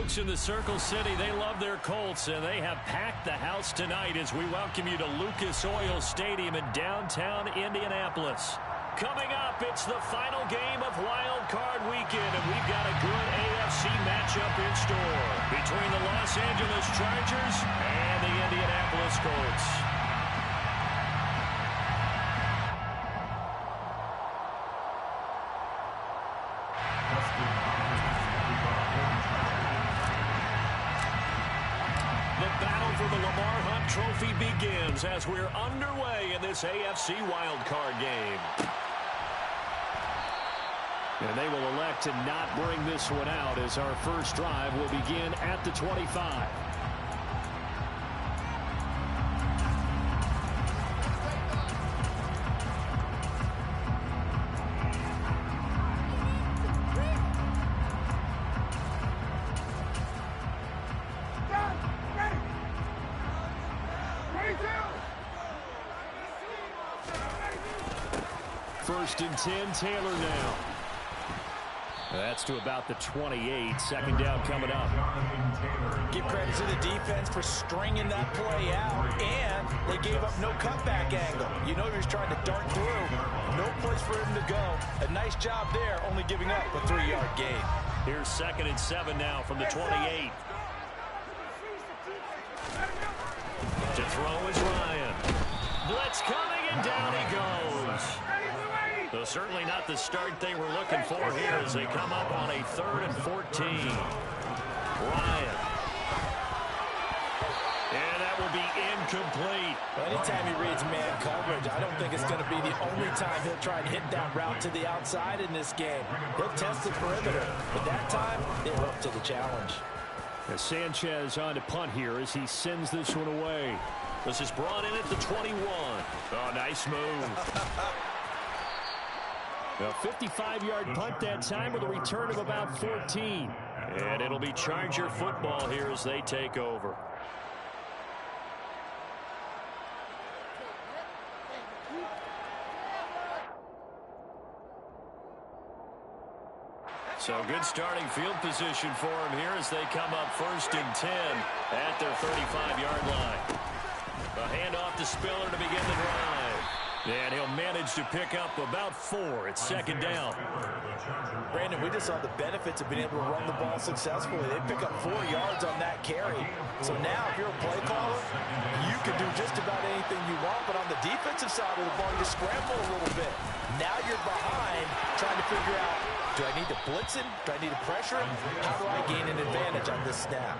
folks in the Circle City, they love their Colts, and they have packed the house tonight as we welcome you to Lucas Oil Stadium in downtown Indianapolis. Coming up, it's the final game of Wild Card Weekend, and we've got a good AFC matchup in store between the Los Angeles Chargers and the Indianapolis Colts. Trophy begins as we're underway in this AFC wildcard game. And they will elect to not bring this one out as our first drive will begin at the 25. First and 10, Taylor now. That's to about the 28. Second down coming up. Give credit to the defense for stringing that play out, and they gave up no cutback angle. You know he was trying to dart through. No place for him to go. A nice job there, only giving up a 3-yard gain. Here's 2nd and 7 now from the 28. To throw is Ryan. Blitz coming, and down he goes. So certainly not the start they were looking for here as they come up on a 3rd and 14. Ryan. And that will be incomplete. Anytime he reads man coverage, I don't think it's going to be the only time he'll try and hit that route to the outside in this game. He'll test the perimeter, but that time, they're up to the challenge. As Sanchez on to punt here as he sends this one away. This is brought in at the 21. Oh, nice move. A 55-yard punt that time with a return of about 14. And it'll be Charger football here as they take over. So good starting field position for them here as they come up 1st and 10 at their 35-yard line. A handoff to Spiller to begin the drive. And he'll manage to pick up about 4. It's 2nd down. Brandon, we just saw the benefits of being able to run the ball successfully. They pick up 4 yards on that carry. So now if you're a play caller, you can do just about anything you want. But on the defensive side of the ball, you scramble a little bit. Now you're behind trying to figure out, do I need to blitz him? Do I need to pressure him? How do I gain an advantage on this snap?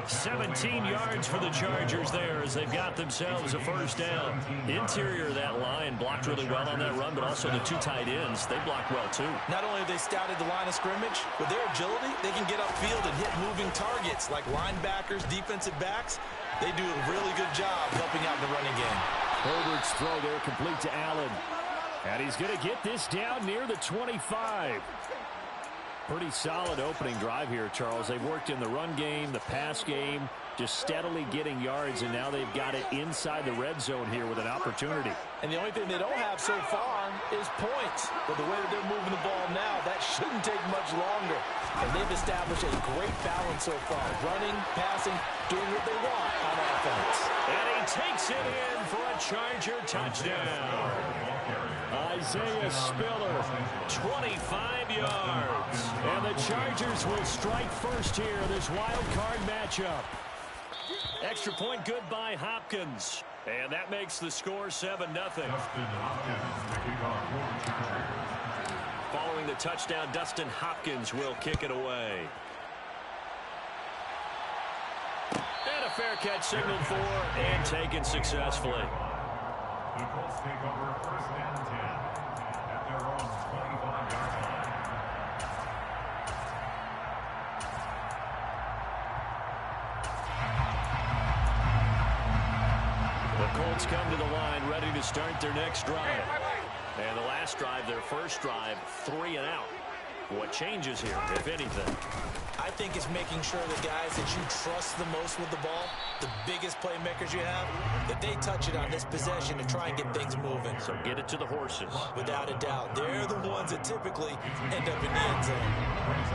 17 yards for the Chargers there as they've got themselves a 1st down. Interior of that line blocked really well on that run, but also the 2 tight ends, they blocked well too. Not only have they scouted the line of scrimmage, with their agility, they can get upfield and hit moving targets like linebackers, defensive backs. They do a really good job helping out in the running game. Herbert's throw there complete to Allen. And he's going to get this down near the 25. Pretty solid opening drive here, Charles. They've worked in the run game, the pass game, just steadily getting yards, and now they've got it inside the red zone here with an opportunity. And the only thing they don't have so far is points. But the way that they're moving the ball now, that shouldn't take much longer. And they've established a great balance so far. Running, passing, doing what they want on offense. And he takes it in for a Charger touchdown. Isaiah Spiller, 25 yards. And the Chargers will strike first here in this wild card matchup. Extra point good by Hopkins. And that makes the score 7-0. Following the touchdown, Dustin Hopkins will kick it away. And a fair catch signaled for and taken successfully. The Colts take over 1st and 10 at their own 25-yard line. The Colts come to the line ready to start their next drive. And the last drive, their first drive, 3 and out. What changes here, if anything? I think it's making sure the guys that you trust the most with the ball, the biggest playmakers you have, that they touch it on this possession to try and get things moving. So get it to the horses. Without a doubt. They're the ones that typically end up in the end zone.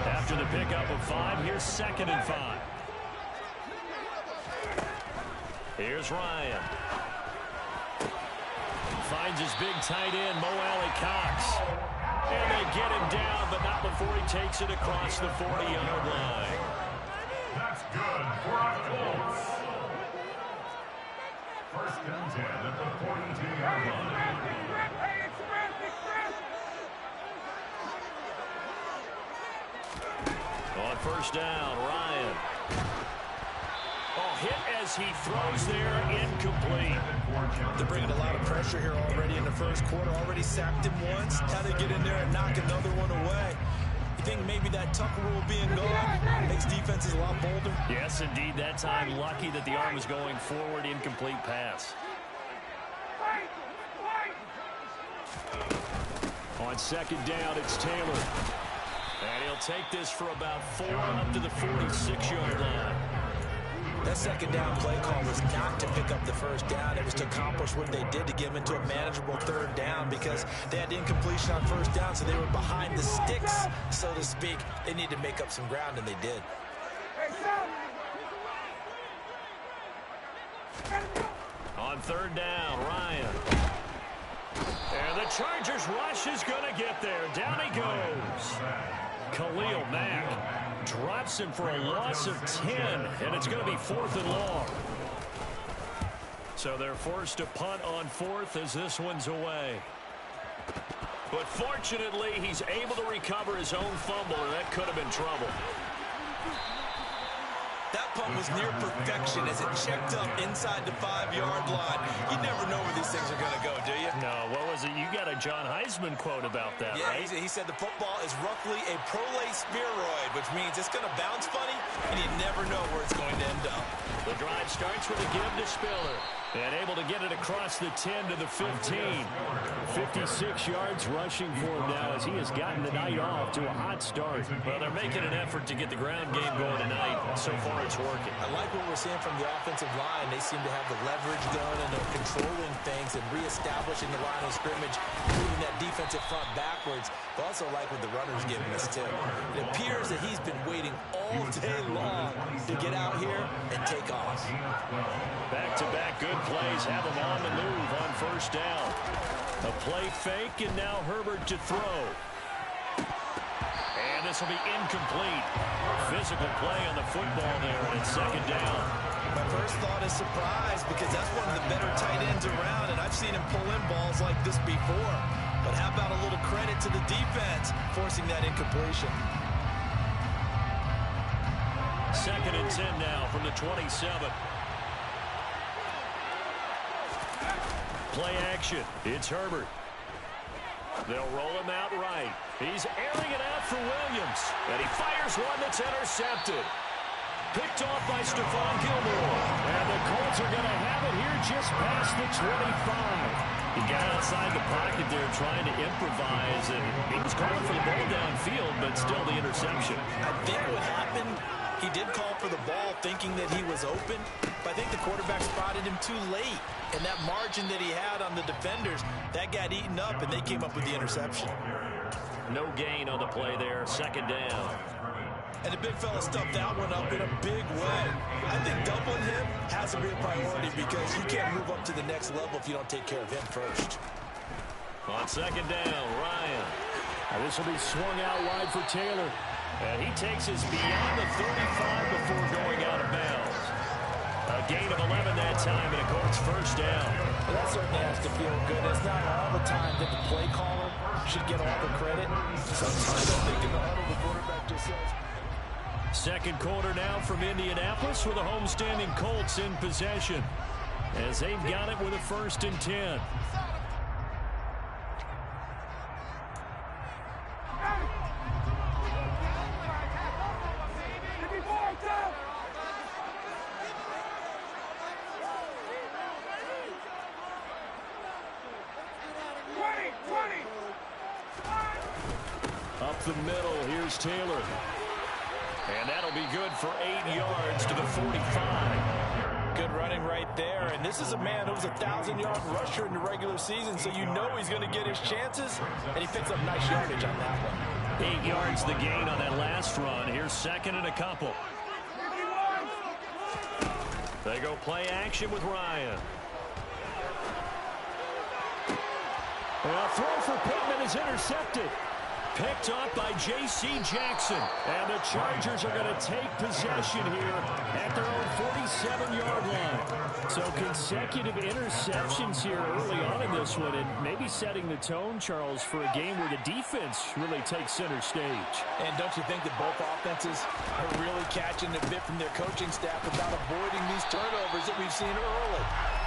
After the pickup of 5, here's 2nd and 5. Here's Ryan. Finds his big tight end, Mo Alley-Cox. And they get him down, but not before he takes it across the 40-yard line. That's good for our Colts. 1st and 10 at the 42-yard line. On 1st down, Ryan. Oh, hit as he throws there, incomplete. They're bringing a lot of pressure here already in the 1st quarter. Already sacked him once. How to get in there and knock another one away. You think maybe that Tucker rule being gone makes defenses a lot bolder? Yes, indeed. That time, lucky that the arm was going forward. Incomplete pass. On 2nd down, it's Taylor. And he'll take this for about 4 up to the 46-yard line. That 2nd down play call was not to pick up the 1st down. It was to accomplish what they did to get them into a manageable 3rd down because they had incompletion on 1st down, so they were behind the sticks, so to speak. They needed to make up some ground, and they did. On 3rd down, Ryan. And the Chargers rush is going to get there. Down he goes. Khalil Mack drops him for a loss of 10, and it's going to be 4th and long. So they're forced to punt on 4th as this one's away. But fortunately, he's able to recover his own fumble, and that could have been trouble. That punt was near perfection as it checked up inside the 5-yard line. You never know where these things are going to go, do you? No, what was it? You got a John Heisman quote about that, yeah, right? He said the football is roughly a prolate spheroid, which means it's going to bounce funny, and you never know where it's going to end up. The drive starts with a give to Spiller. And able to get it across the 10 to the 15. 56 yards rushing for him now as he has gotten the night off to a hot start. Well, they're making an effort to get the ground game going tonight. So far, it's working. I like what we're seeing from the offensive line. They seem to have the leverage going, and they're controlling things and reestablishing the line of scrimmage, moving that defensive front backwards. But also like what the runner's giving us, too. It appears that he's been waiting all day long to get out here and take off. Back-to-back good plays have him on the move on 1st down. A play fake, and now Herbert to throw. And this will be incomplete. Physical play on the football there, and it's 2nd down. My first thought is surprise because that's one of the better tight ends around, and I've seen him pull in balls like this before. But how about a little credit to the defense forcing that incompletion? 2nd and 10 now from the 27. Play action. It's Herbert. They'll roll him out right. He's airing it out for Williams. And he fires one that's intercepted. Picked off by Stephon Gilmore. And the Colts are going to have it here just past the 25. He got outside the pocket there trying to improvise. And he was calling for the ball downfield, but still the interception. I think what happened, he did call for the ball thinking that he was open. But I think the quarterback spotted him too late. And that margin that he had on the defenders, that got eaten up, and they came up with the interception. No gain on the play there. 2nd down. And the big fella stuffed that one up in a big way. I think doubling him has to be a priority because you can't move up to the next level if you don't take care of him first. On 2nd down, Ryan. Now this will be swung out wide for Taylor. And he takes us beyond the 35 before going out of bounds. A gain of 11 that time, and of course, 1st down. Well, that certainly has to feel good. It's not all the time that the play caller should get all the credit. Sometimes I think in the huddle, the quarterback just says. 2nd quarter now from Indianapolis with the homestanding Colts in possession as they've got it with a 1st and 10. Up the middle, here's Taylor. And that'll be good for 8 yards to the 45. Good running right there. And this is a man who was a 1,000-yard rusher in the regular season, so you know he's going to get his chances. And he picks up nice yardage on that one. 8 yards the gain on that last run. Here's second and a couple. They go play action with Ryan. A throw for Pittman is intercepted. Picked up by J.C. Jackson. And the Chargers are going to take possession here at their own 47-yard line. So consecutive interceptions here early on in this one, and maybe setting the tone, Charles, for a game where the defense really takes center stage. And don't you think that both offenses are really catching a bit from their coaching staff about avoiding these turnovers that we've seen early?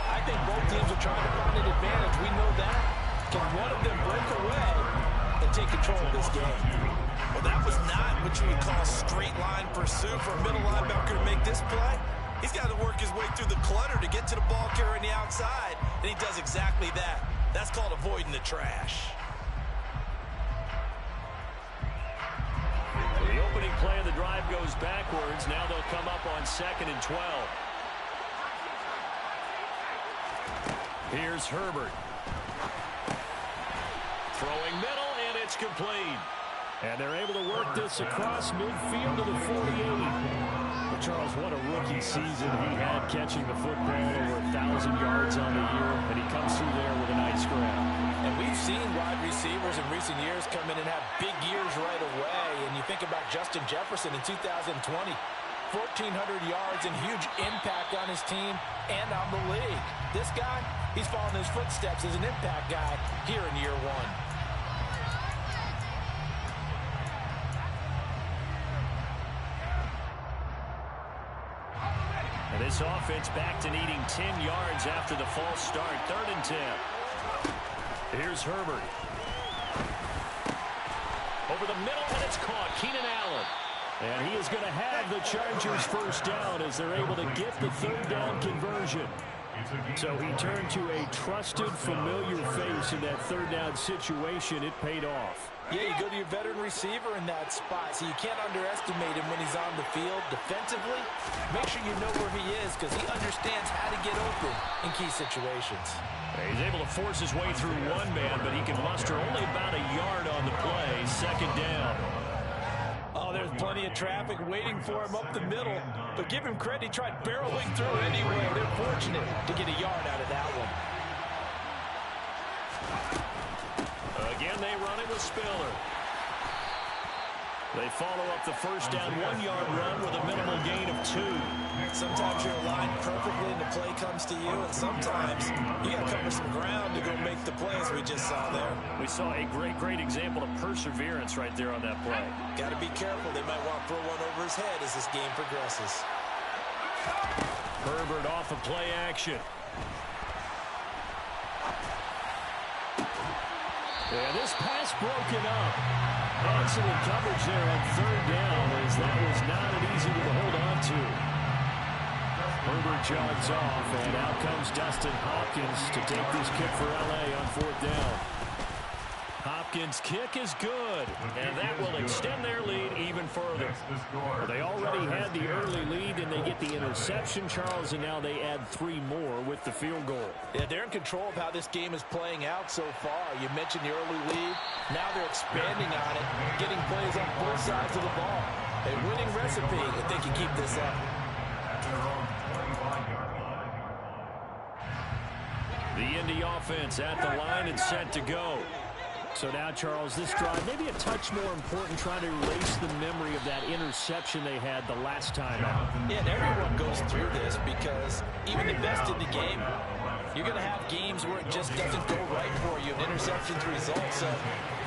I think both teams are trying to find an advantage. We know that. Can one of them break away and take control of this game? Well, that was not what you would call straight line pursuit for a middle linebacker to make this play. He's got to work his way through the clutter to get to the ball carrier on the outside, and he does exactly that. That's called avoiding the trash. The opening play of the drive goes backwards. Now they'll come up on 2nd and 12. Here's Herbert. Throwing middle, and it's complete. And they're able to work this across midfield to the 48. But Charles, what a rookie season he had, catching the football over 1,000 yards on the year, and he comes through there with a nice grab. And we've seen wide receivers in recent years come in and have big years right away. And you think about Justin Jefferson in 2020, 1,400 yards and huge impact on his team and on the league. This guy, he's following his footsteps as an impact guy here in year one. And this offense back to needing 10 yards after the false start. 3rd and 10. Here's Herbert. Over the middle, and it's caught. Keenan Allen. And he is going to have the Chargers first down as they're able to get the 3rd down conversion. So he turned to a trusted, familiar face in that 3rd down situation. It paid off. Yeah, you go to your veteran receiver in that spot, so you can't underestimate him when he's on the field defensively. Make sure you know where he is because he understands how to get open in key situations. He's able to force his way through one man, but he can muster only about a yard on the play. 2nd down. Oh, there's plenty of traffic waiting for him up the middle. But give him credit, he tried barreling through anyway. They're fortunate to get a yard out of that one. Again, they run it with Spiller. They follow up the first down 1-yard run with a minimal gain of 2. Sometimes you're aligned perfectly and the play comes to you, and sometimes you got to cover some ground to go make the plays we just saw there. We saw a great example of perseverance right there on that play. Got to be careful. They might want to throw one over his head as this game progresses. Herbert off of play action. And this pass broken up. Excellent coverage there on 3rd down, as that was not an easy one to hold on to. Herbert jogs off, and out comes Dustin Hopkins to take this kick for L.A. on 4th down. Hopkins' kick is good, and that will extend their lead even further. Well, they already had the early lead, and they get the interception, Charles, and now they add 3 more with the field goal. Yeah, they're in control of how this game is playing out so far. You mentioned the early lead. Now they're expanding on it, getting plays on both sides of the ball. A winning recipe if they can keep this up. The Indy offense at the line and set to go. So now, Charles, this drive maybe a touch more important, trying to erase the memory of that interception they had the last time out. Yeah, and everyone goes through this because even the best in the game, you're going to have games where it just doesn't go right for you, and interceptions result. So,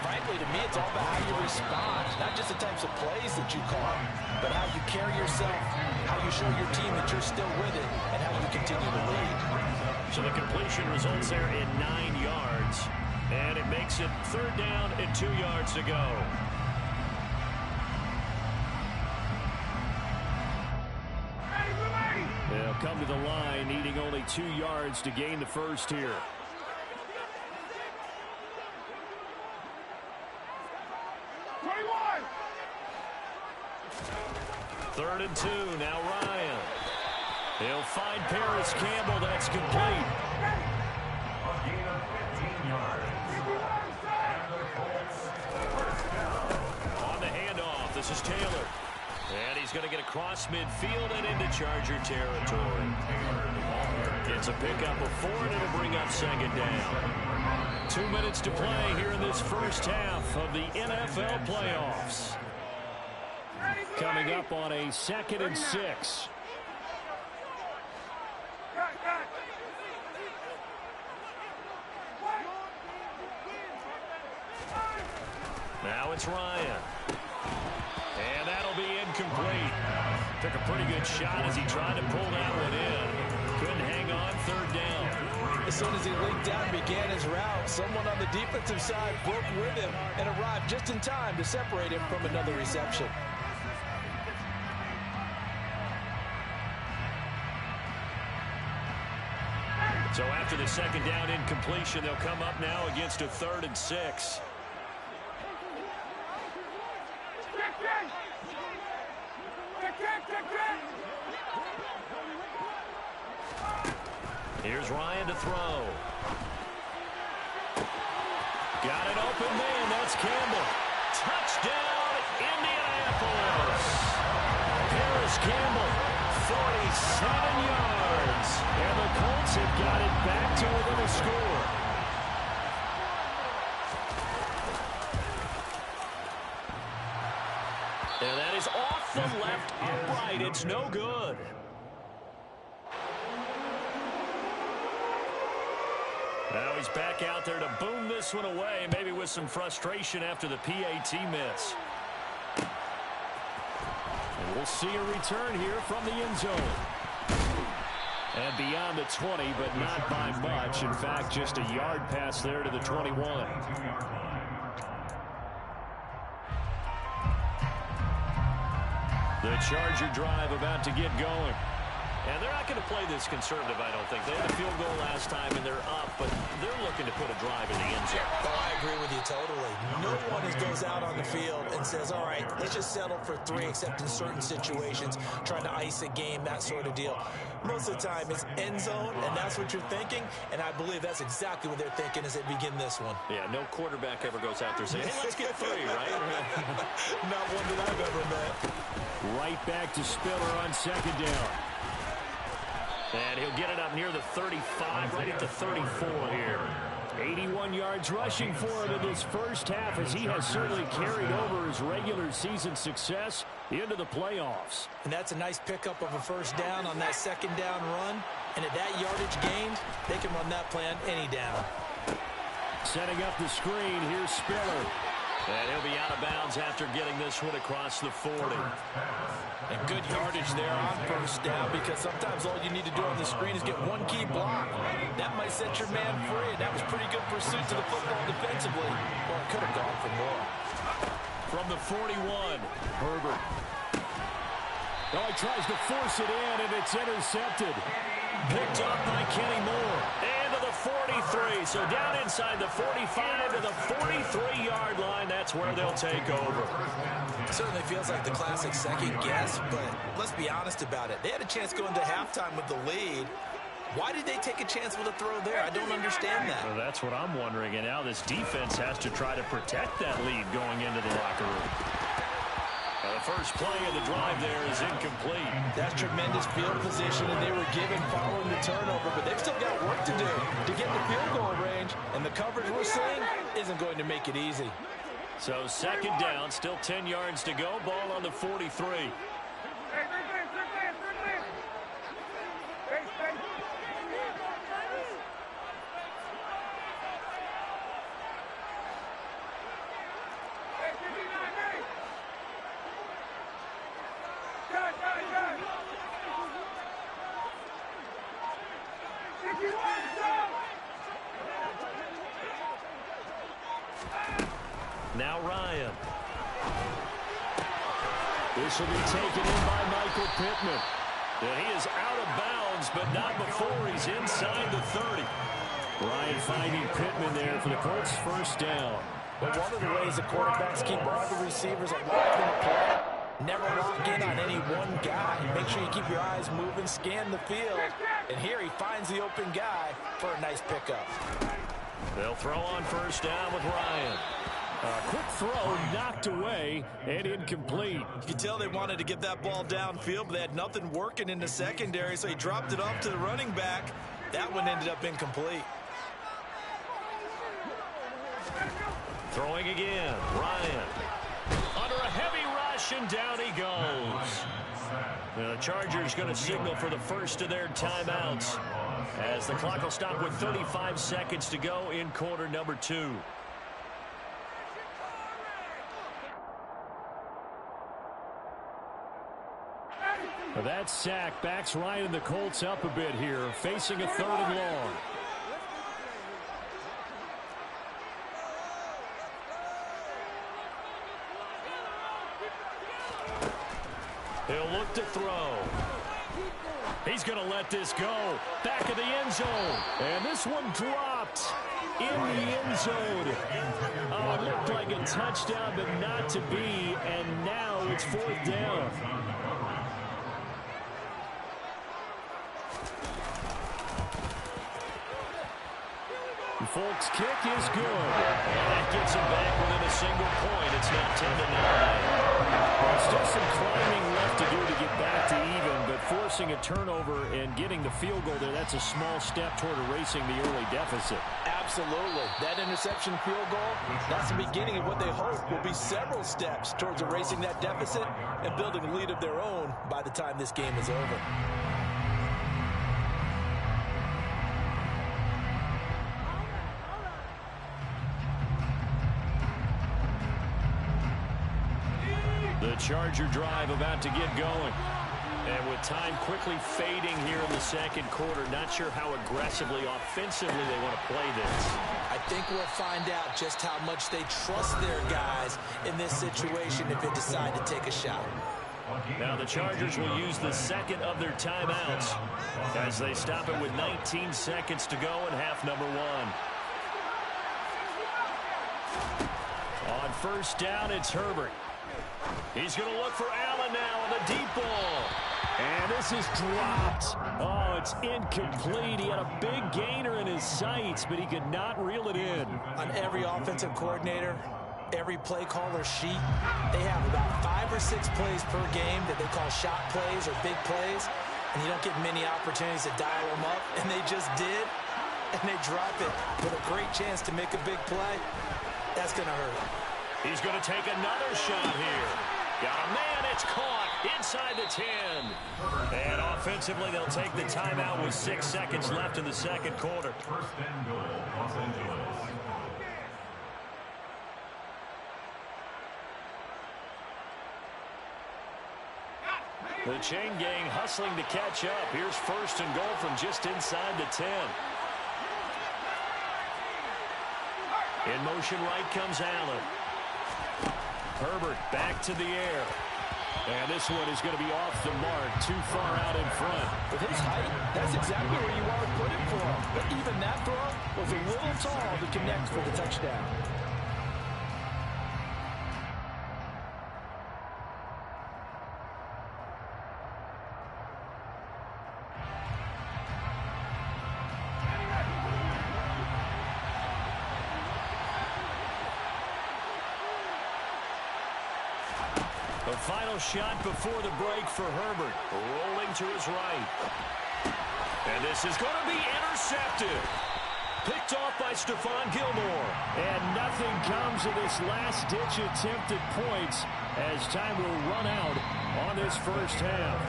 frankly, to me, it's all about how you respond, not just the types of plays that you call, but how you carry yourself, how you show your team that you're still with it, and how you continue to lead. So the completion results there in 9 yards. And it makes it 3rd down and 2 yards to go. They'll come to the line, needing only 2 yards to gain the first here. Third and 2, now Ryan. He'll find Paris Campbell. That's complete. A gain of 15 yards. And the Colts first down. On the handoff, this is Taylor. And he's going to get across midfield and into Charger territory. It's a pickup of 4, and it'll bring up second down. 2 minutes to play here in this first half of the NFL playoffs. Coming up on a 2nd and 6. Now it's Ryan. And that'll be incomplete. Took a pretty good shot as he tried to pull that one in. Couldn't hang on, 3rd down. As soon as he leaked out and began his route, someone on the defensive side broke with him and arrived just in time to separate him from another reception. So after the 2nd down incompletion, they'll come up now against a 3rd and 6. Here's Ryan to throw. Got an open man. That's Campbell. Touchdown, Indianapolis. Paris Campbell, 47 yards. And the Colts have got it back to within a score. And that is off the left upright. It's no good. Now he's back out there to boom this one away, maybe with some frustration after the PAT miss. And we'll see a return here from the end zone. And beyond the 20, but not by much. In fact, just a yard pass there to the 21. The Charger drive about to get going. And they're not going to play this conservative, I don't think. They had a field goal last time, and they're up, but they're looking to put a drive in the end zone. Oh, I agree with you totally. No one goes out on the field and says, all right, let's just settle for 3, except in certain situations, trying to ice a game, that sort of deal. Most of the time, it's end zone, and that's what you're thinking, and I believe that's exactly what they're thinking as they begin this one. Yeah, no quarterback ever goes out there saying, hey, let's get 3, right? Not one that I've ever met. Right back to Spiller on 2nd down. And he'll get it up near the 35, right at the 34 here. 81 yards rushing for him in this first half, as he has certainly carried over his regular season success into the playoffs. And that's a nice pickup of a first down on that 2nd down run. And at that yardage gained, they can run that plan any down. Setting up the screen, here's Spiller. And he'll be out of bounds after getting this one across the 40. And good yardage there on first down, because sometimes all you need to do on the screen is get one key block. That might set your man free. That was pretty good pursuit to the football defensively. Or it could have gone for more. From the 41, Herbert. Oh, he tries to force it in, and it's intercepted. Picked up by Kenny Moore. And to the 43. So down inside the 45 to the 43-yard line. That's where they'll take over. It certainly feels like the classic second guess, but let's be honest about it. They had a chance going to halftime with the lead. Why did they take a chance with a throw there? I don't understand that. Well, that's what I'm wondering. And now this defense has to try to protect that lead going into the locker room. The first play of the drive there is incomplete. That's tremendous field position, and they were given following the turnover, but they've still got work to do to get in the field goal range, and the coverage we're seeing isn't going to make it easy. So 2nd down, still 10 yards to go, ball on the 43. Now Ryan. This will be taken in by Michael Pittman. And he is out of bounds, but not before he's inside the 30. Ryan finding Pittman there for the Colts' first down. But one of the ways the quarterbacks keep all the receivers alive in the play, never lock in on any one guy. Make sure you keep your eyes moving, scan the field. And here he finds the open guy for a nice pickup. They'll throw on first down with Ryan. A quick throw knocked away and incomplete. You could tell they wanted to get that ball downfield, but they had nothing working in the secondary, so he dropped it off to the running back. That one ended up incomplete. Throwing again, Ryan. Under a heavy rush, and down he goes. The Chargers going to signal for the first of their timeouts, as the clock will stop with 35 seconds to go in quarter number 2. That sack backs Ryan and the Colts up a bit here, facing a 3rd and long. He'll look to throw. He's going to let this go. Back of the end zone. And this one dropped in the end zone. Oh, it looked like a touchdown, but not to be. And now it's 4th down. Folks' kick is good. And that gets him back within a single point. It's now 10-9. There's still some climbing left to do to get back to even, but forcing a turnover and getting the field goal there, that's a small step toward erasing the early deficit. Absolutely. That interception field goal, that's the beginning of what they hope will be several steps towards erasing that deficit and building a lead of their own by the time this game is over. The Charger drive about to get going. And with time quickly fading here in the second quarter, not sure how aggressively, offensively they want to play this. I think we'll find out just how much they trust their guys in this situation if they decide to take a shot. Now the Chargers will use the second of their timeouts as they stop it with 19 seconds to go in half number 1. On first down, it's Herbert. He's going to look for Allen now on the deep ball. And this is dropped. Oh, it's incomplete. He had a big gainer in his sights, but he could not reel it in. On every offensive coordinator, every play caller sheet, they have about 5 or 6 plays per game that they call shot plays or big plays, and you don't get many opportunities to dial them up, and they just did, and they drop it with a great chance to make a big play. That's going to hurt. He's going to take another shot here. Got a man, it's caught inside the 10. And offensively, they'll take the timeout with 6 seconds left in the second quarter. First and goal, Los Angeles. The chain gang hustling to catch up. Here's first and goal from just inside the 10. In motion right comes Allen. Herbert back to the air. And this one is going to be off the mark, too far out in front. With his height, that's exactly where you want to put it for him. But even that throw was a little tall to connect for the touchdown. The final shot before the break for Herbert. Rolling to his right. And this is going to be intercepted. Picked off by Stephon Gilmore. And nothing comes of this last-ditch attempt at points as time will run out on this first half.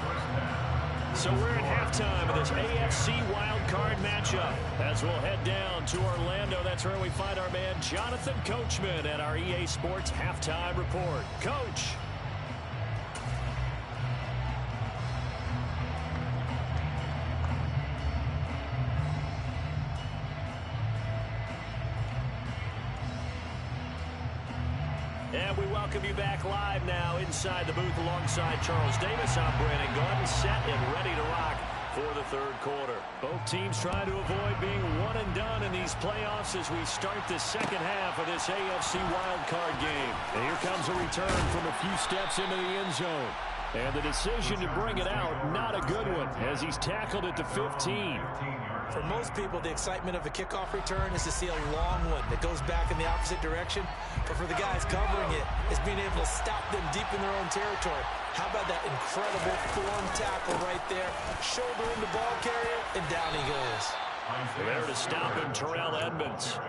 So we're at halftime of this AFC wildcard matchup as we'll head down to Orlando. That's where we find our man Jonathan Coachman at our EA Sports Halftime Report. Coach. And we welcome you back live now inside the booth alongside Charles Davis. I'm Brandon Gordon, set and ready to rock for the third quarter. Both teams trying to avoid being one and done in these playoffs as we start the second half of this AFC wildcard game. And here comes a return from a few steps into the end zone. And the decision to bring it out, not a good one, as he's tackled at the 15. For most people, the excitement of a kickoff return is to see a long one that goes back in the opposite direction. But for the guys covering it, it's being able to stop them deep in their own territory. How about that incredible form tackle right there? Shoulder in the ball carrier, and down he goes. There to stop him, Terrell Edmonds.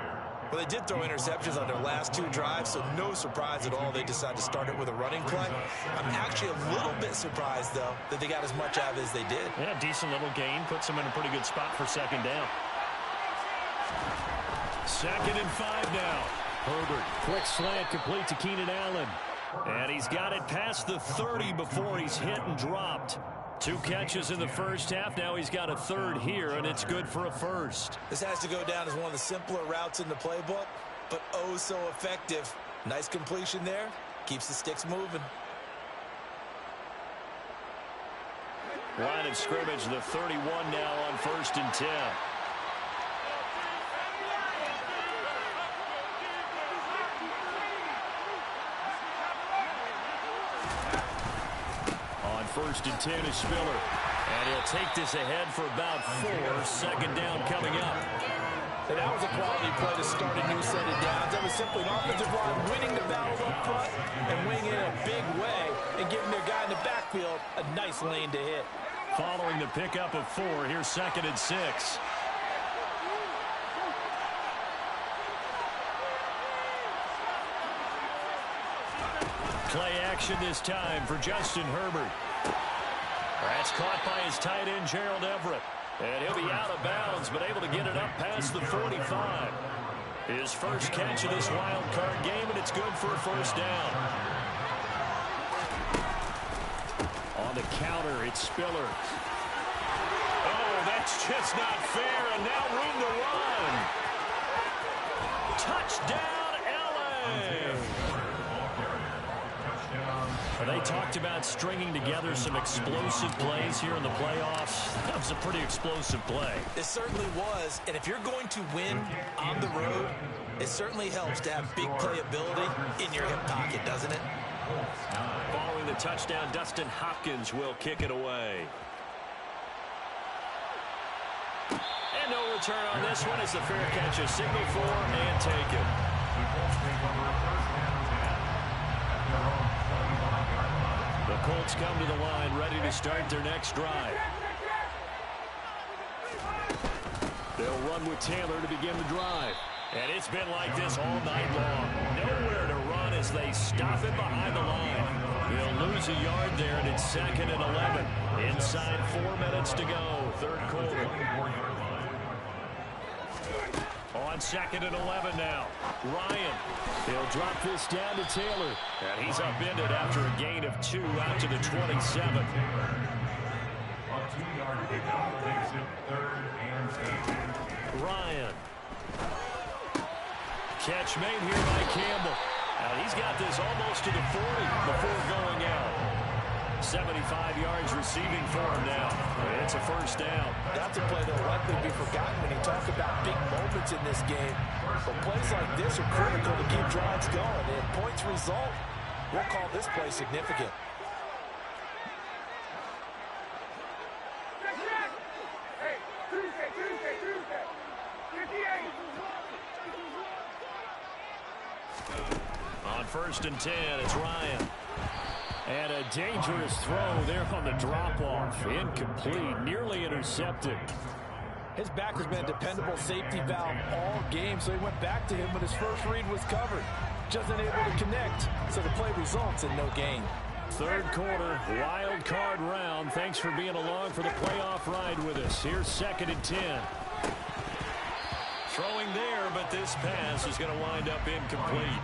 Well, they did throw interceptions on their last two drives, so no surprise at all they decided to start it with a running play. I'm actually a little bit surprised, though, that they got as much out of it as they did. Yeah, decent little gain. Puts them in a pretty good spot for second down. 2nd and 5 now. Herbert, quick slant, complete to Keenan Allen. And he's got it past the 30 before he's hit and dropped. 2 catches in the first half. Now he's got a third here, and it's good for a first. This has to go down as one of the simpler routes in the playbook, but oh so effective. Nice completion there. Keeps the sticks moving. Line of scrimmage, the 31 now on 1st and 10. On 1st and 10 is Spiller. And he'll take this ahead for about 4. 2nd down coming up. And that was a quality play to start a new set of downs. That was simply an offensive line winning the battle up front and winning in a big way and giving their guy in the backfield a nice lane to hit. Following the pickup of 4, here's 2nd and 6. Play action this time for Justin Herbert. That's caught by his tight end, Gerald Everett. And he'll be out of bounds, but able to get it up past the 45. His first catch of this wild card game, and it's good for a first down. On the counter, it's Spiller. Oh, that's just not fair, and now room to run. Touchdown, LA! They talked about stringing together some explosive plays here in the playoffs. That was a pretty explosive play. It certainly was, and if you're going to win on the road, it certainly helps to have big playability in your hip pocket, doesn't it? Following the touchdown, Dustin Hopkins will kick it away. And no return on this one as the fair catch is signaled for and taken. The Colts come to the line, ready to start their next drive. They'll run with Taylor to begin the drive. And it's been like this all night long. Nowhere to run as they stop him behind the line. He'll lose a yard there, and it's 2nd and 11. Inside 4 minutes to go, third quarter. On 2nd and 11 now. Ryan. He'll drop this down to Taylor. And he's upended after a gain of 2 out to the 27. A 2-yard pickup makes it 3rd and 8. Ryan. Catch made here by Campbell. And he's got this almost to the 40 before going out. 75 yards receiving for him now. It's a first down. That's a play that will likely be forgotten when you talk about big moments in this game. But plays like this are critical to keep drives going. And points result, we'll call this play significant. On 1st and 10, it's Ryan. And a dangerous throw there on the drop-off. Incomplete, nearly intercepted. His back has been a dependable safety valve all game, so he went back to him when his first read was covered. Just unable to connect, so the play results in no gain. Third quarter, wild card round. Thanks for being along for the playoff ride with us. Here's 2nd and 10. Throwing there, but this pass is going to wind up incomplete.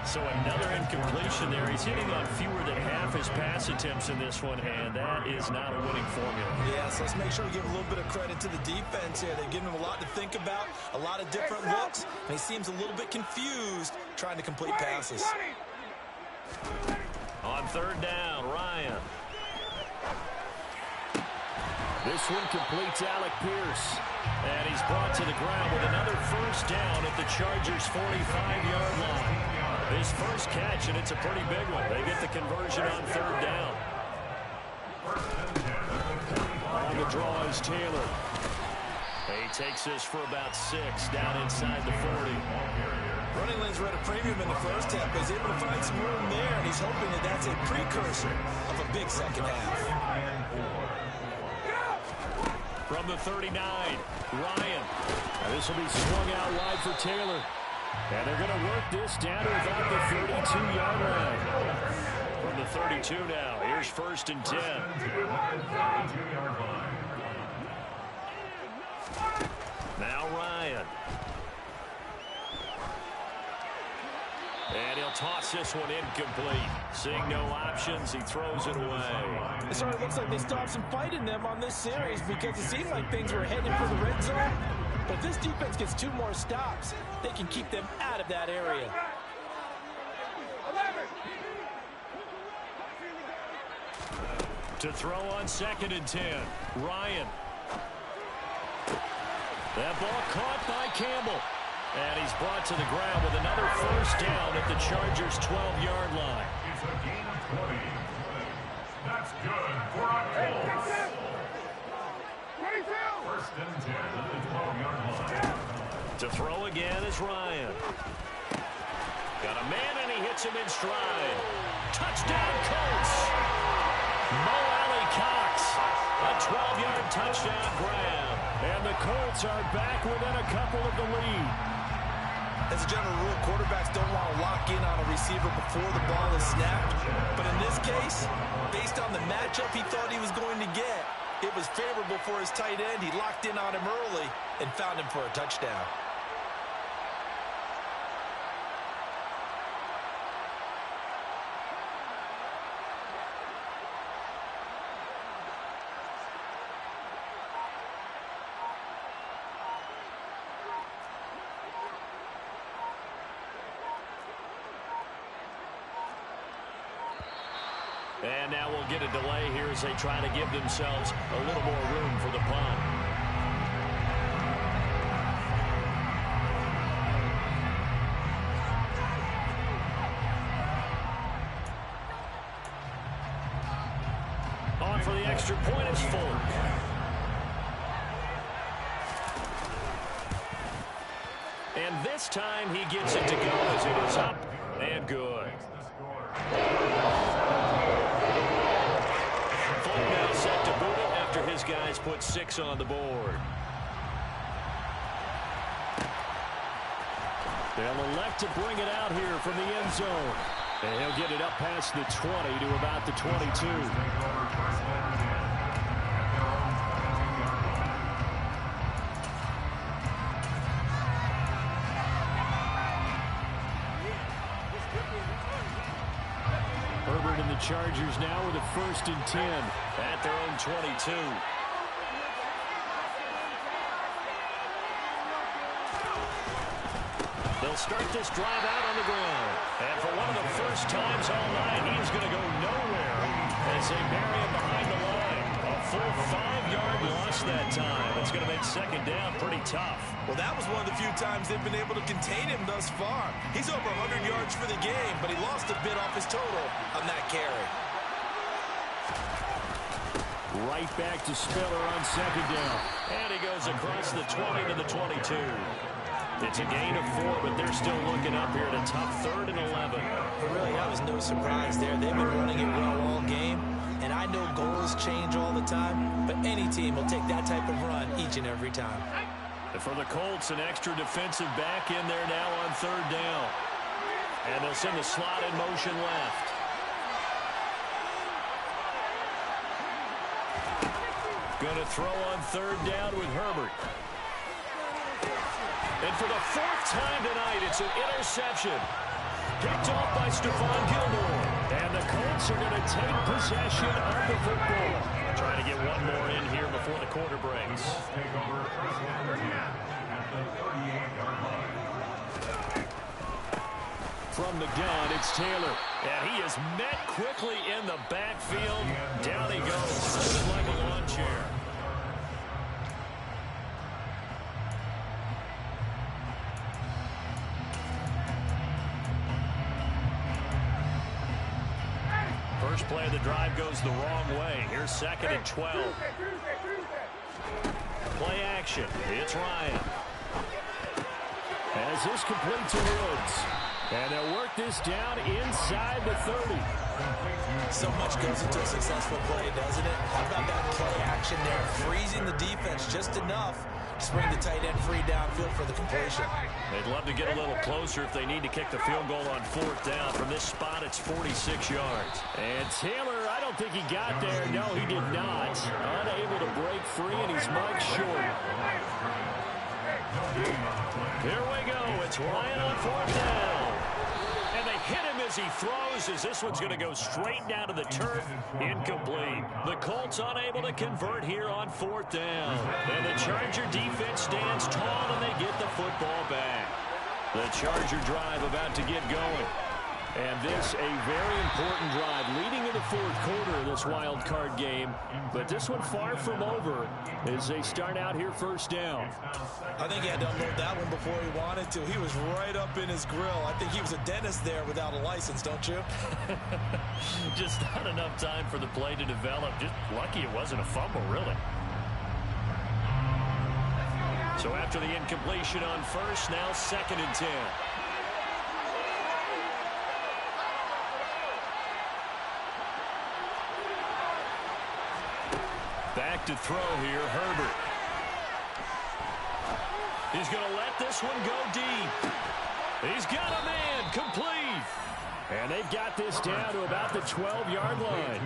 So another incompletion there. He's hitting on fewer than half his pass attempts in this one, and that is not a winning formula. Yeah, so let's make sure we give a little bit of credit to the defense here. They've given him a lot to think about, a lot of different looks, and he seems a little bit confused trying to complete passes. On 3rd down, Ryan. This one completes Alec Pierce. And he's brought to the ground with another first down at the Chargers' 45-yard line. His first catch, and it's a pretty big one. They get the conversion on third down. On the draw is Taylor. He takes this for about 6 down inside the 40. Running lanes were at a premium in the first half, but he's able to find some room there, and he's hoping that that's a precursor of a big second half. From the 39, Ryan. This will be swung out wide for Taylor. And they're going to work this down to about the 32-yard line. From the 32 now, here's 1st and 10. Now Ryan. And he'll toss this one incomplete. Seeing no options, he throws it away. It sort of looks like they stopped some fight in them on this series because it seemed like things were heading for the red zone. But if this defense gets 2 more stops, they can keep them out of that area. To throw on 2nd and 10, Ryan. That ball caught by Campbell. And he's brought to the ground with another first down at the Chargers' 12-yard line. It's a gain of 20. That's good for a Colts. 1st and 10 at the 12-yard line. To throw again is Ryan. Got a man, and he hits him in stride. Touchdown, Colts! Mo Alley-Cox. A 12-yard touchdown grab. And the Colts are back within a couple of the lead. As a general rule, quarterbacks don't want to lock in on a receiver before the ball is snapped. But in this case, based on the matchup he thought he was going to get, it was favorable for his tight end. He locked in on him early and found him for a touchdown. And now we'll get a delay here as they try to give themselves a little more room for the punt. On for the extra point is Folk. And this time he gets it to go as it is up and good. Now set to boot it after his guys put 6 on the board. They'll elect to bring it out here from the end zone. And he'll get it up past the 20 to about the 22. Herbert and the Chargers now with a 1st and 10 at their own 22. They'll start this drive out on the ground. And for one of the first times all night, he's going to go nowhere as they bury him behind the line. A full 5-yard loss that time. It's going to make 2nd down pretty tough. Well, that was one of the few times they've been able to contain him thus far. He's over 100 yards for the game, but he lost a bit off his total on that carry. Right back to Spiller on 2nd down. And he goes across the 20 to the 22. It's a gain of 4, but they're still looking up here at a tough 3rd and 11. But really, that was no surprise there. They've been running it well all game. And I know goals change all the time, but any team will take that type of run each and every time. And for the Colts, an extra defensive back in there now on 3rd down. And they'll send the slot in motion left. Going to throw on 3rd down with Herbert. And for the 4th time tonight, it's an interception. Picked off by Stephon Gilmore. And the Colts are going to take possession of the football. Trying to get one more in here before the quarter breaks. Take over 1st and 10 at the 38-yard line. From the gun, it's Taylor. And he is met quickly in the backfield. Down he goes, like a lawn chair. First play of the drive goes the wrong way. Here's 2nd and 12. Play action. It's Ryan. As this complete to Woods. And they'll work this down inside the 30. So much goes into a successful play, doesn't it? How about that play action there? Freezing the defense just enough to bring the tight end free downfield for the completion. They'd love to get a little closer if they need to kick the field goal on 4th down. From this spot, it's 46 yards. And Taylor, I don't think he got there. No, he did not. Unable to break free, and he's marked short. Here we go. It's Ryan on 4th down. And they hit him as he throws, as this one's going to go straight down to the turf. Incomplete. The Colts unable to convert here on 4th down. And the Charger defense stands tall, and they get the football back. The Charger drive about to get going. And this a very important drive leading in the 4th quarter of this wild card game. But this one far from over as they start out here 1st down. I think he had to unload that one before he wanted to. He was right up in his grill. I think he was a dentist there without a license, don't you? Just not enough time for the play to develop. Just lucky it wasn't a fumble, really. So after the incompletion on 1st, now 2nd and 10. Back to throw here, Herbert. He's going to let this one go deep. He's got a man, complete. And they've got this down to about the 12-yard line.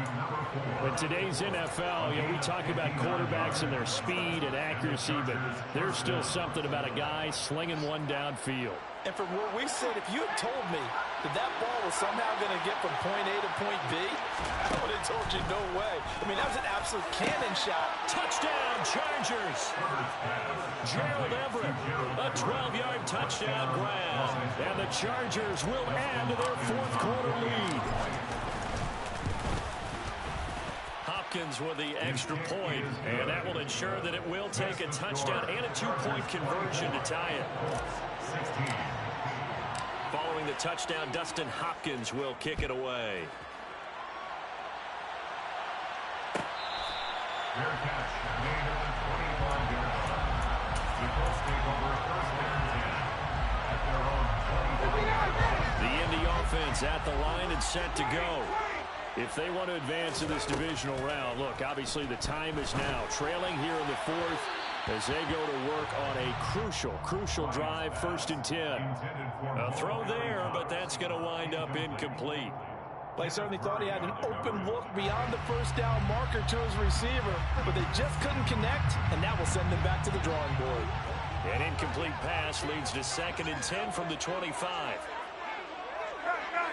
In today's NFL, we talk about quarterbacks and their speed and accuracy, but there's still something about a guy slinging one downfield. And from where we sit, if you had told me that ball was somehow going to get from point A to point B, I would have told you no way. I mean, that was an absolute cannon shot. Touchdown, Chargers. Gerald Everett, a 12-yard touchdown grab. And the Chargers will add to their 4th quarter lead. Hopkins with the extra point, and that will ensure that it will take a touchdown and a 2-point conversion to tie it. Following the touchdown, Dustin Hopkins will kick it away. Fair catch made at the 25-yard line. The Colts take over 1st and 10 at their own 25. The Indy offense at the line and set to go. If they want to advance in this divisional round, look, obviously the time is now. Trailing here in the 4th as they go to work on a crucial drive, 1st and 10. A throw there, but that's going to wind up incomplete. They certainly thought he had an open look beyond the 1st down marker to his receiver, but they just couldn't connect, and that will send them back to the drawing board. An incomplete pass leads to 2nd and 10 from the 25.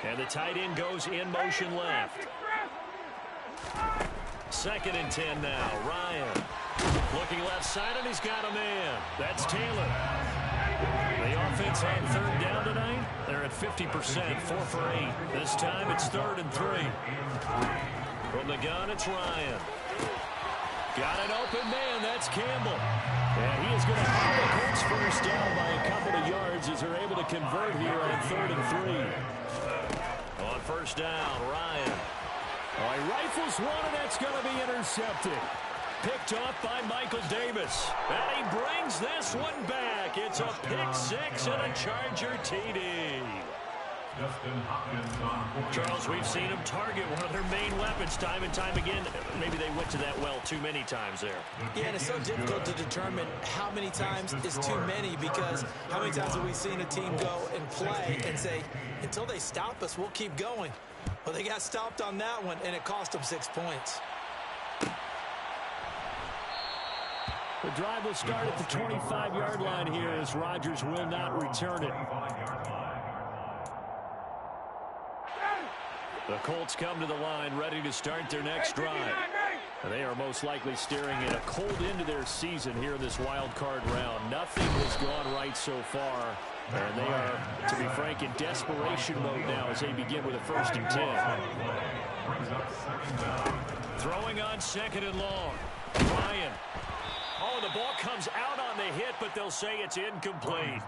And the tight end goes in motion left. 2nd and 10 now. Ryan looking left side, and he's got a man. That's Taylor. The offense on 3rd down tonight. They're at 50%, 4 for 8. This time it's 3rd and 3. From the gun, it's Ryan. Got an open man. That's Campbell. And he is going to have the Colts 1st down by a couple of yards as they're able to convert here on 3rd and 3. On 1st down, Ryan. He rifles one, and that's going to be intercepted. Picked off by Michael Davis. And he brings this one back. It's a pick 6 and a Charger TD. Charles, we've seen them target one of their main weapons time and time again. Maybe they went to that well too many times there. Yeah, and it's so difficult to determine how many times is too many, because how many times have we seen a team go and play and say, until they stop us, we'll keep going. Well, they got stopped on that one, and it cost them 6 points. The drive will start at the 25-yard line here as Rodgers will not return it. The Colts come to the line ready to start their next drive. They are most likely staring at a cold end to their season here in this wild card round. Nothing has gone right so far, and they are, to be frank, in desperation mode now as they begin with a 1st and 10. Throwing on 2nd and long. Ryan Oh, the ball comes out on the hit, but they'll say it's incomplete.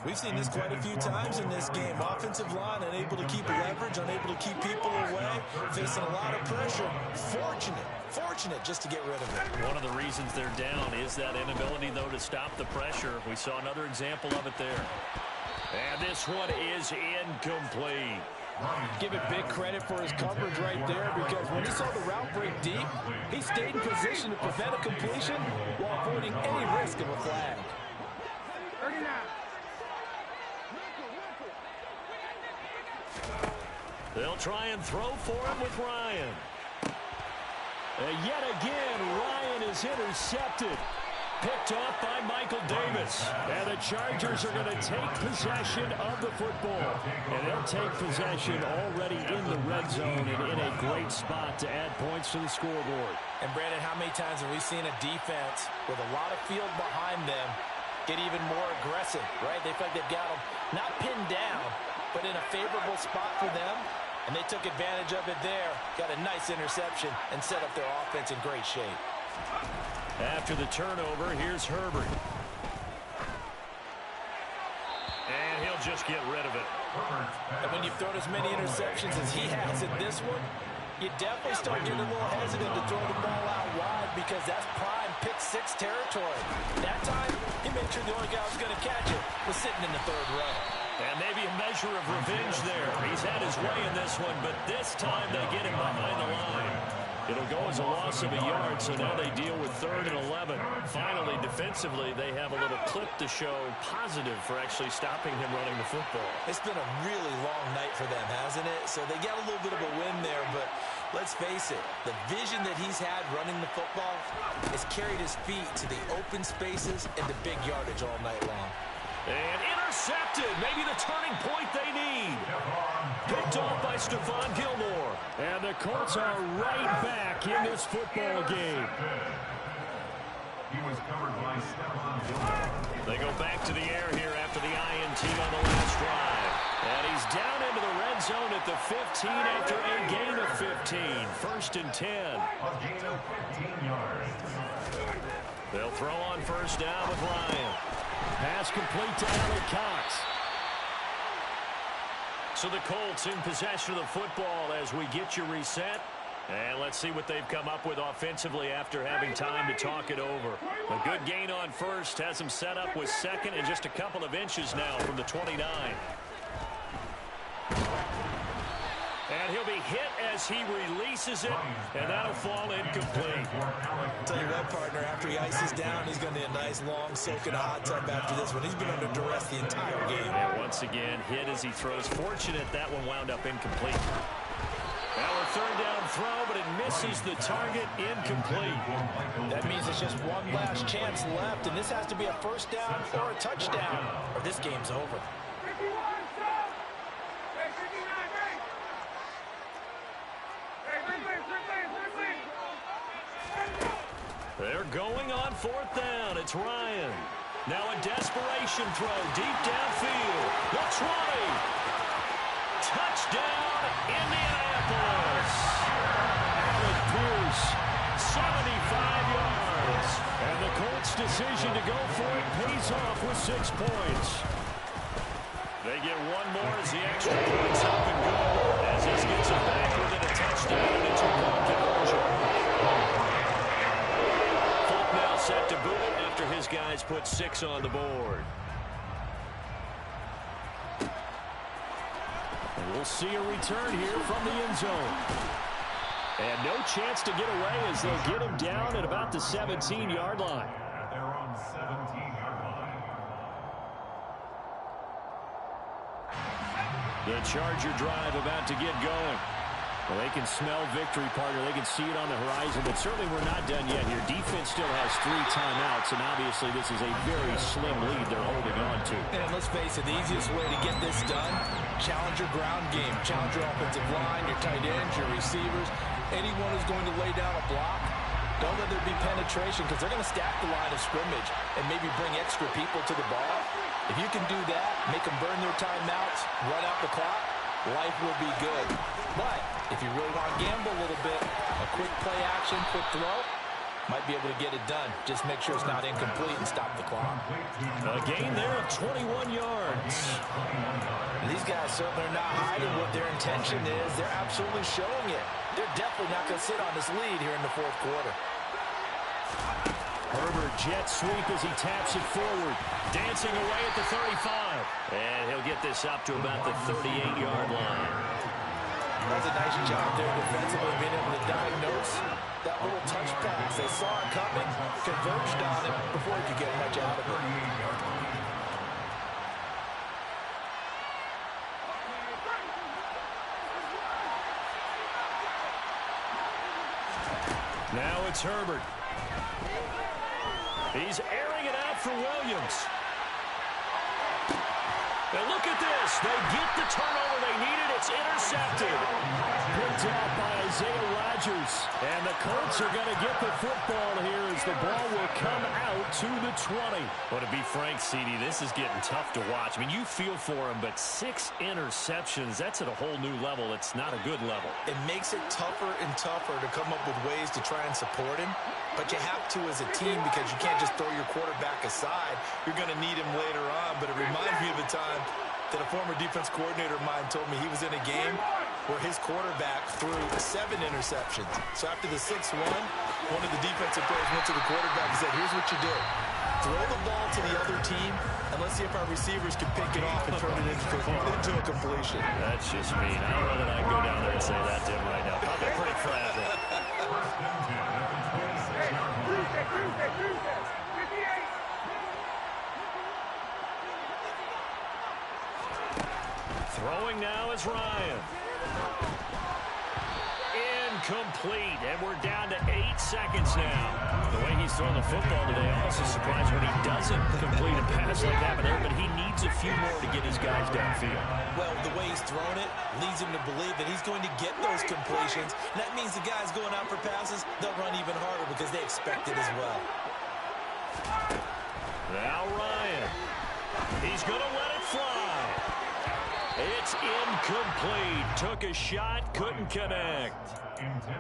We've seen this quite a few times in this game. Offensive line unable to keep leverage, unable to keep people away, facing a lot of pressure. Fortunate just to get rid of it. One of the reasons they're down is that inability, though, to stop the pressure. We saw another example of it there. And this one is incomplete. Give it big credit for his coverage right there, because when he saw the route break deep, he stayed in position to prevent a completion while avoiding any risk of a flag. They'll try and throw for him with Ryan. And yet again, Ryan is intercepted. Picked off by Michael Davis. And the Chargers are going to take possession of the football. And they'll take possession already in the red zone and in a great spot to add points to the scoreboard. And Brandon, how many times have we seen a defense with a lot of field behind them get even more aggressive, right? They feel like they've got them not pinned down, but in a favorable spot for them. And they took advantage of it there. Got a nice interception and set up their offense in great shape. After the turnover, here's Herbert. And he'll just get rid of it. And when you've thrown as many interceptions as he has in this one, you definitely start getting a little hesitant to throw the ball out wide, because that's prime pick-six territory. That time, he made sure the only guy who was going to catch it was sitting in the third row. And maybe a measure of revenge there. He's had his way in this one, but this time they get him behind the line. It'll go as a loss of a yard, so now they deal with 3rd and 11. Finally, defensively, they have a little clip to show positive for actually stopping him running the football. It's been a really long night for them, hasn't it? So they got a little bit of a win there, but let's face it, the vision that he's had running the football has carried his feet to the open spaces and the big yardage all night long. And intercepted. Maybe the turning point they need. Picked off by Stephon Gilmore. And the Colts are right back in this football game. He was covered by Stephon Gilmore. They go back to the air here after the INT on the last drive. And he's down into the red zone at the 15 after a gain of 15. 1st and 10. A gain of 15 yards. They'll throw on 1st down with Ryan. Pass complete to Alec Cox. So the Colts in possession of the football as we get you reset. And let's see what they've come up with offensively after having time to talk it over. A good gain on 1st has them set up with 2nd and just a couple of inches now from the 29. And he'll be hit as he releases it, and that'll fall incomplete. Tell you what, partner, after he ices down, he's going to need a nice, long soak in a hot tub after this one. He's been under duress the entire game. And once again, hit as he throws. Fortunate that one wound up incomplete. Now a 3rd down throw, but it misses the target, incomplete. That means it's just one last chance left, and this has to be a 1st down or a touchdown, or this game's over. They're going on 4th down. It's Ryan. Now a desperation throw deep downfield. Looks right. Touchdown, Indianapolis. Alec Pierce, 75 yards. And the Colts' decision to go for it pays off with 6 points. They get one more as the extra points up and good. As this gets it back within a touchdown and a 2-point conversion. Now set to boot it after his guys put 6 on the board. And we'll see a return here from the end zone. And no chance to get away as they'll get him down at about the 17-yard line. At their own 17-yard line. The Charger drive about to get going. Well, they can smell victory, partner. They can see it on the horizon, but certainly we're not done yet here. Defense still has 3 timeouts, and obviously this is a very slim lead they're holding on to. And let's face it, the easiest way to get this done, challenge your ground game. Challenge your offensive line, your tight ends, your receivers. Anyone who's going to lay down a block, don't let there be penetration, because they're going to stack the line of scrimmage and maybe bring extra people to the ball. If you can do that, make them burn their timeouts, run out the clock, life will be good. But if you really want to gamble a little bit, a quick play action, quick throw, Might be able to get it done. Just make sure it's not incomplete and stop the clock. A gain there of 21 yards. These guys certainly are not hiding what their intention is. They're absolutely showing it. They're definitely not going to sit on this lead here in the fourth quarter. Herbert jet sweep as he taps it forward. Dancing away at the 35. And he'll get this up to about the 38-yard line. That's a nice job there defensively, being able to diagnose that little touch pass. They saw it coming, converged on it before he could get much out of it. Now it's Herbert. He's airing it out for Williams. And look at this. They get the turnover they needed. It's intercepted. Picked off by Isaiah Rodgers. And the Colts are going to get the football here as the ball will come out to the 20. Well, to be frank, CD, this is getting tough to watch. I mean, you feel for him, but 6 interceptions, that's at a whole new level. It's not a good level. It makes it tougher and tougher to come up with ways to try and support him. But you have to as a team because you can't just throw your quarterback aside. You're going to need him later on. But it reminds me of a time that a former defense coordinator of mine told me he was in a game where his quarterback threw 7 interceptions. So after the 6th one of the defensive players went to the quarterback and said, here's what you do. Throw the ball to the other team, and let's see if our receivers can pick it off and turn it into a completion. That's just mean. I don't know that I can go down there and say that to him right now. Probably pretty fragile. Throwing now is Ryan. Incomplete, and we're down to 8 seconds now. The way he's throwing the football today, I'm also surprised when he doesn't complete a pass like that, but he needs a few more to get his guys downfield. Well, the way he's thrown it leads him to believe that he's going to get those completions. And that means the guys going out for passes, they'll run even harder because they expect it as well. Now Ryan. He's going to let it fly. It's incomplete. Took a shot, couldn't connect.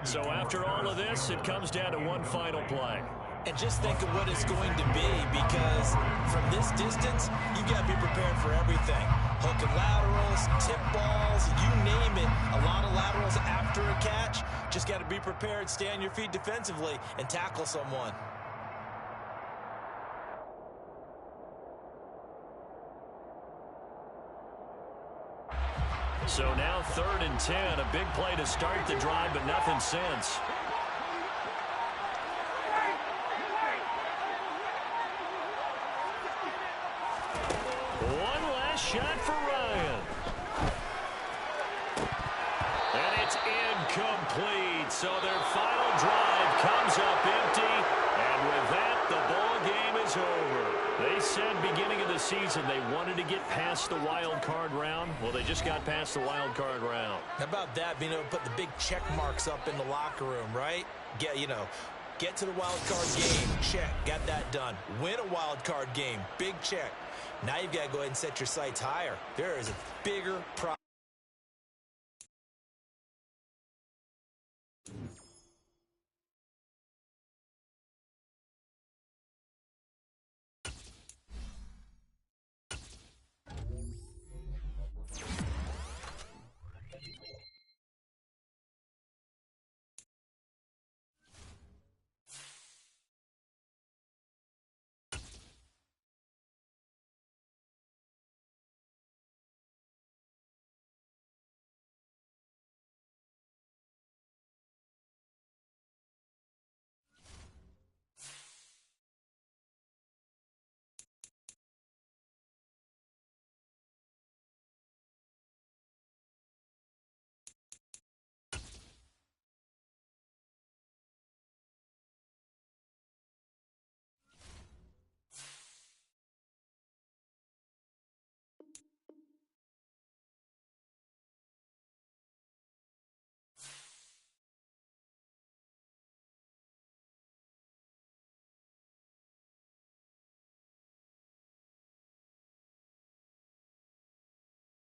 So after all of this, it comes down to one final play. And just think of what it's going to be, because from this distance, you've got to be prepared for everything. Hook and laterals, tip balls, you name it. A lot of laterals after a catch. Just got to be prepared, stay on your feet defensively, and tackle someone. So now 3rd and 10. A big play to start the drive, but nothing since. One last shot for Ryan. And it's incomplete. So their final drive comes up empty. And with that, the ball game is over. They said beginning of the season they wanted to get past the wild card round. Well, they just got past the wild card round. How about that, being able to put the big check marks up in the locker room, right? Get to the wild card game, check, got that done. Win a wild card game, big check. Now you've got to go ahead and set your sights higher. There is a bigger problem.